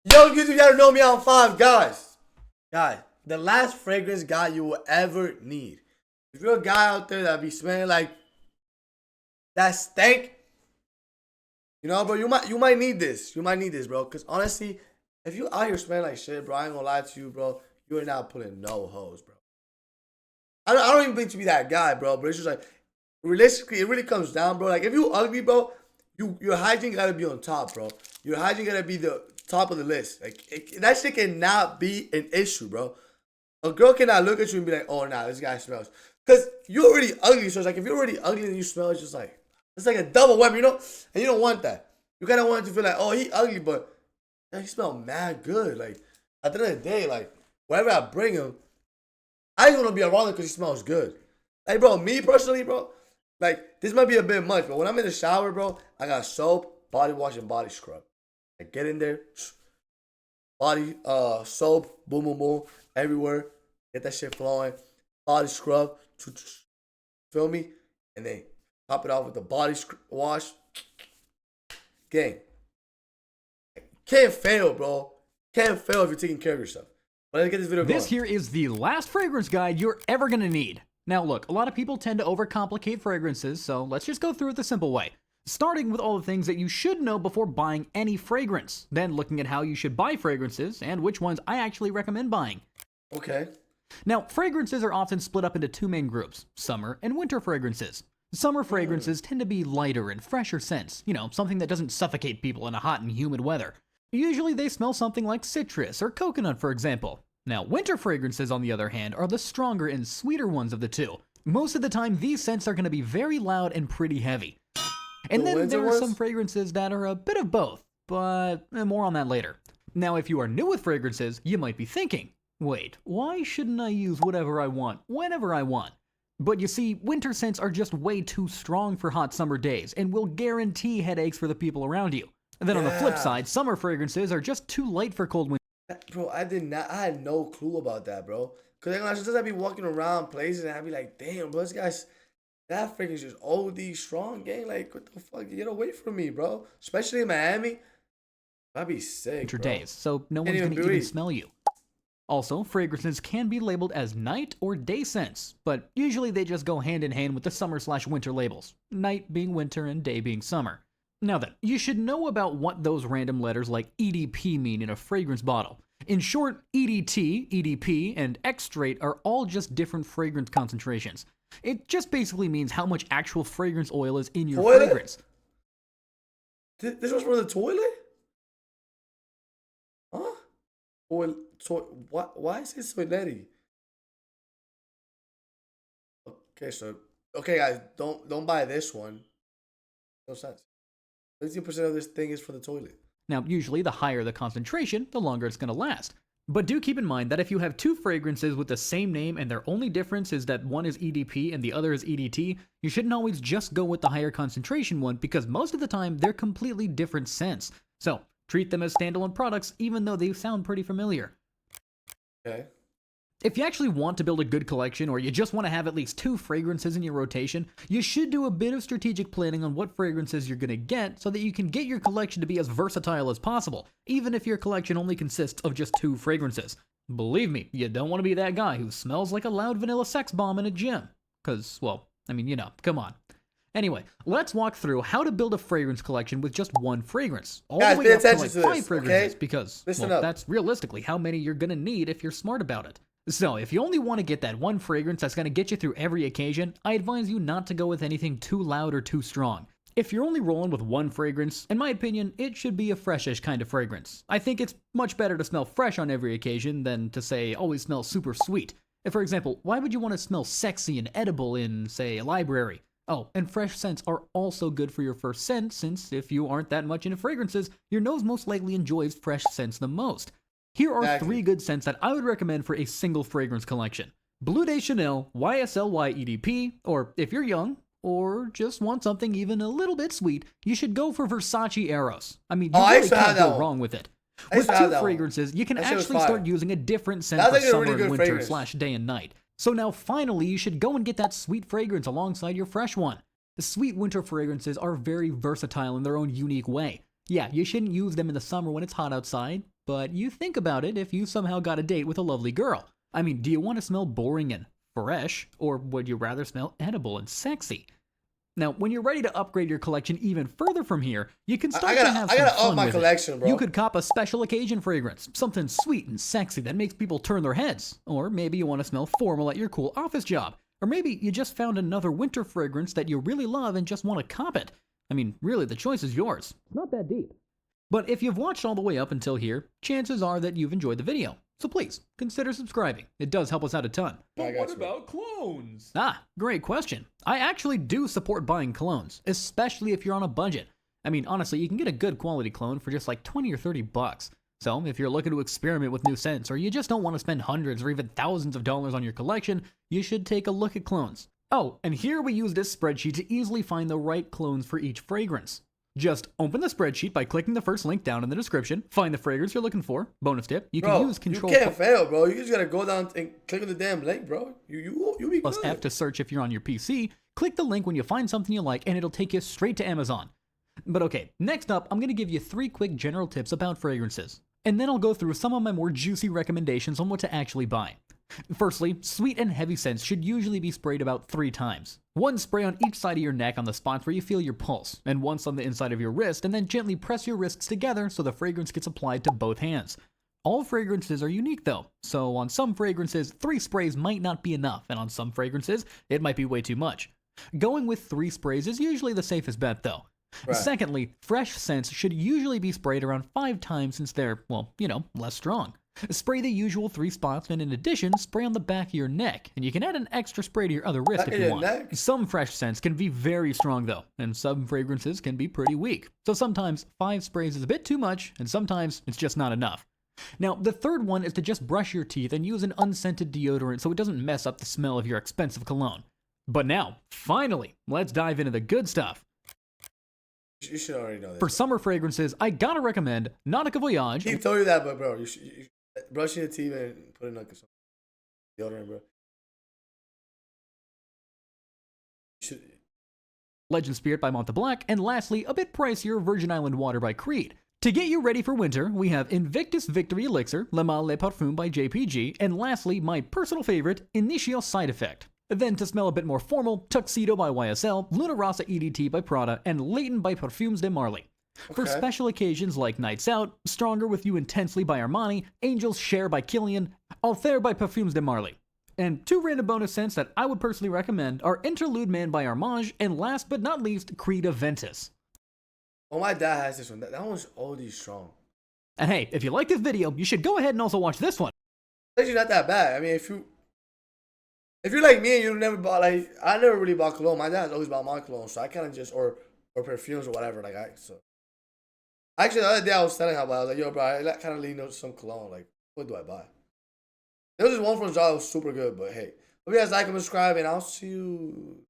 Yo, YouTube, y'all know me on 5, guys. Guys, the last fragrance guy you will ever need. If you're a guy out there that be smelling like that stank, bro, you might need this. You might need this, bro. Cause honestly, if you out here smelling like shit, bro, I ain't gonna lie to you, bro. You are not pulling no hoes, bro. I don't even think to be that guy, bro. But it's just like realistically, it really comes down, bro. Like if you ugly, bro, your hygiene gotta be on top, bro. Your hygiene gotta be the top of the list. Like that shit cannot be an issue, bro. A girl cannot look at you and be like, "Oh, nah, this guy smells." Cause you're already ugly, so it's like if you're already ugly and you smell, it's just like it's like a double weapon, And you don't want that. You kind of want it to feel like, "Oh, he ugly, but he smell mad good." Like at the end of the day, like wherever I bring him, I ain't gonna be around him because he smells good. Like, bro, me personally, bro, like this might be a bit much, but when I'm in the shower, bro, I got soap, body wash, and body scrub. I get in there, body soap, boom, boom, boom, everywhere. Get that shit flowing. Body scrub, feel me? And then top it off with the body wash. Gang. Can't fail, bro. Can't fail if you're taking care of yourself. But let's get this video going. This here is the last fragrance guide you're ever going to need. Now look, a lot of people tend to overcomplicate fragrances, so let's just go through it the simple way. Starting with all the things that you should know before buying any fragrance. Then looking at how you should buy fragrances and which ones I actually recommend buying. Okay. Now, fragrances are often split up into two main groups, summer and winter fragrances. Summer fragrances tend to be lighter and fresher scents, something that doesn't suffocate people in a hot and humid weather. Usually they smell something like citrus or coconut, for example. Now, winter fragrances, on the other hand, are the stronger and sweeter ones of the two. Most of the time, these scents are going to be very loud and pretty heavy. And then there are some fragrances that are a bit of both, but more on that later. Now, if you are new with fragrances, you might be thinking, wait, why shouldn't I use whatever I want, whenever I want? But you see, winter scents are just way too strong for hot summer days and will guarantee headaches for the people around you. And then on the flip side, summer fragrances are just too light for cold winter. Bro, I had no clue about that, bro. Cause sometimes I'd be walking around places and I'd be like, damn, bro, this guy's, that fragrance is OD strong, gang. Like, what the fuck? Get away from me, bro. Especially in Miami. I'd be sick, winter bro. Days, so no one's going to even smell you. Also, fragrances can be labeled as night or day scents, but usually they just go hand in hand with the summer/winter labels, night being winter and day being summer. Now then, you should know about what those random letters like EDP mean in a fragrance bottle. In short, EDT, EDP, and extrait are all just different fragrance concentrations. It just basically means how much actual fragrance oil is in your fragrance. This was for the toilet? Huh? Why is it toilet-y? Okay, guys, don't buy this one. No sense. 50% of this thing is for the toilet. Now, usually the higher the concentration, the longer it's going to last. But do keep in mind that if you have two fragrances with the same name and their only difference is that one is EDP and the other is EDT, you shouldn't always just go with the higher concentration one because most of the time they're completely different scents. So, treat them as standalone products even though they sound pretty familiar. Okay. If you actually want to build a good collection or you just want to have at least two fragrances in your rotation, you should do a bit of strategic planning on what fragrances you're going to get so that you can get your collection to be as versatile as possible, even if your collection only consists of just two fragrances. Believe me, you don't want to be that guy who smells like a loud vanilla sex bomb in a gym. Cause, well, come on. Anyway, let's walk through how to build a fragrance collection with just one fragrance. All the way up to like 5 fragrances, because, well, that's realistically how many you're going to need if you're smart about it. So, if you only want to get that one fragrance that's going to get you through every occasion, I advise you not to go with anything too loud or too strong. If you're only rolling with one fragrance, in my opinion, it should be a freshish kind of fragrance. I think it's much better to smell fresh on every occasion than to, say, always smell super sweet. For example, why would you want to smell sexy and edible in, say, a library? Oh, and fresh scents are also good for your first scent, since if you aren't that much into fragrances, your nose most likely enjoys fresh scents the most. Here are 3 good scents that I would recommend for a single fragrance collection. Bleu de Chanel, YSL EDP, or if you're young, or just want something even a little bit sweet, you should go for Versace Eros. I mean, you really can't go wrong with it. With 2 fragrances, you can actually start using a different scent for summer and winter/day and night. So now finally, you should go and get that sweet fragrance alongside your fresh one. The sweet winter fragrances are very versatile in their own unique way. Yeah, you shouldn't use them in the summer when it's hot outside, but you think about it if you somehow got a date with a lovely girl. I mean, do you want to smell boring and fresh, or would you rather smell edible and sexy? Now, when you're ready to upgrade your collection even further from here, you can start to have some I gotta fun up my with collection, it. bro. You could cop a special occasion fragrance, something sweet and sexy that makes people turn their heads. Or maybe you want to smell formal at your cool office job. Or maybe you just found another winter fragrance that you really love and just want to cop it. I mean, really, the choice is yours. It's not that deep. But if you've watched all the way up until here, chances are that you've enjoyed the video. So please, consider subscribing. It does help us out a ton. But what about clones? Ah, great question. I actually do support buying colognes, especially if you're on a budget. I mean, honestly, you can get a good quality cologne for just like 20 or 30 bucks. So if you're looking to experiment with new scents, or you just don't want to spend hundreds or even thousands of dollars on your collection, you should take a look at clones. Oh, and here we use this spreadsheet to easily find the right clones for each fragrance. Just open the spreadsheet by clicking the first link down in the description, find the fragrance you're looking for. Bonus tip, you can use Control. You can't fail, bro. You just gotta go down and click on the damn link, bro. You be Plus good. F to search if you're on your PC. Click the link when you find something you like, and it'll take you straight to Amazon. But okay, next up, I'm gonna give you 3 quick general tips about fragrances. And then I'll go through some of my more juicy recommendations on what to actually buy. Firstly, sweet and heavy scents should usually be sprayed about 3 times. 1 spray on each side of your neck on the spots where you feel your pulse, and once on the inside of your wrist, and then gently press your wrists together so the fragrance gets applied to both hands. All fragrances are unique though, so on some fragrances, 3 sprays might not be enough, and on some fragrances, it might be way too much. Going with 3 sprays is usually the safest bet though. Right. Secondly, fresh scents should usually be sprayed around 5 times since they're, well, less strong. Spray the usual 3 spots, and in addition, spray on the back of your neck, and you can add an extra spray to your other wrist if you want. Neck? Some fresh scents can be very strong though, and some fragrances can be pretty weak. So sometimes 5 sprays is a bit too much, and sometimes it's just not enough. Now, the third one is to just brush your teeth and use an unscented deodorant so it doesn't mess up the smell of your expensive cologne. But now, finally, let's dive into the good stuff. You should already know this. For summer fragrances, I gotta recommend Nautica Voyage. He told you that, but bro, you should brush your teeth and put in like some deodorant, bro. You should. Legend Spirit by Monteblanc, and lastly, a bit pricier Virgin Island Water by Creed. To get you ready for winter, we have Invictus Victory Elixir, Le Mal Le Parfum by JPG, and lastly, my personal favorite, Initio Side Effect. Then to smell a bit more formal, Tuxedo by YSL, Luna Rossa EDT by Prada, and Leighton by Parfums de Marly. For special occasions like Nights Out, Stronger With You Intensely by Armani, Angels Share by Kilian, Altair by Parfums de Marly. And 2 random bonus scents that I would personally recommend are Interlude Man by Armage, and last but not least, Creed Aventus. Oh, my dad has this one. That one's already strong. And hey, if you like this video, you should go ahead and also watch this one. It's actually not that bad. I mean, if you're like me and you never bought, like, I never really bought cologne. My dad's always bought my cologne, so I kind of just, or perfumes or whatever, so. Actually, the other day I was telling her about it. I was like, yo, bro, I kind of lean on some cologne. Like, what do I buy? There was this one from Zara that was super good, but hey. Hope you guys like and subscribe, and I'll see you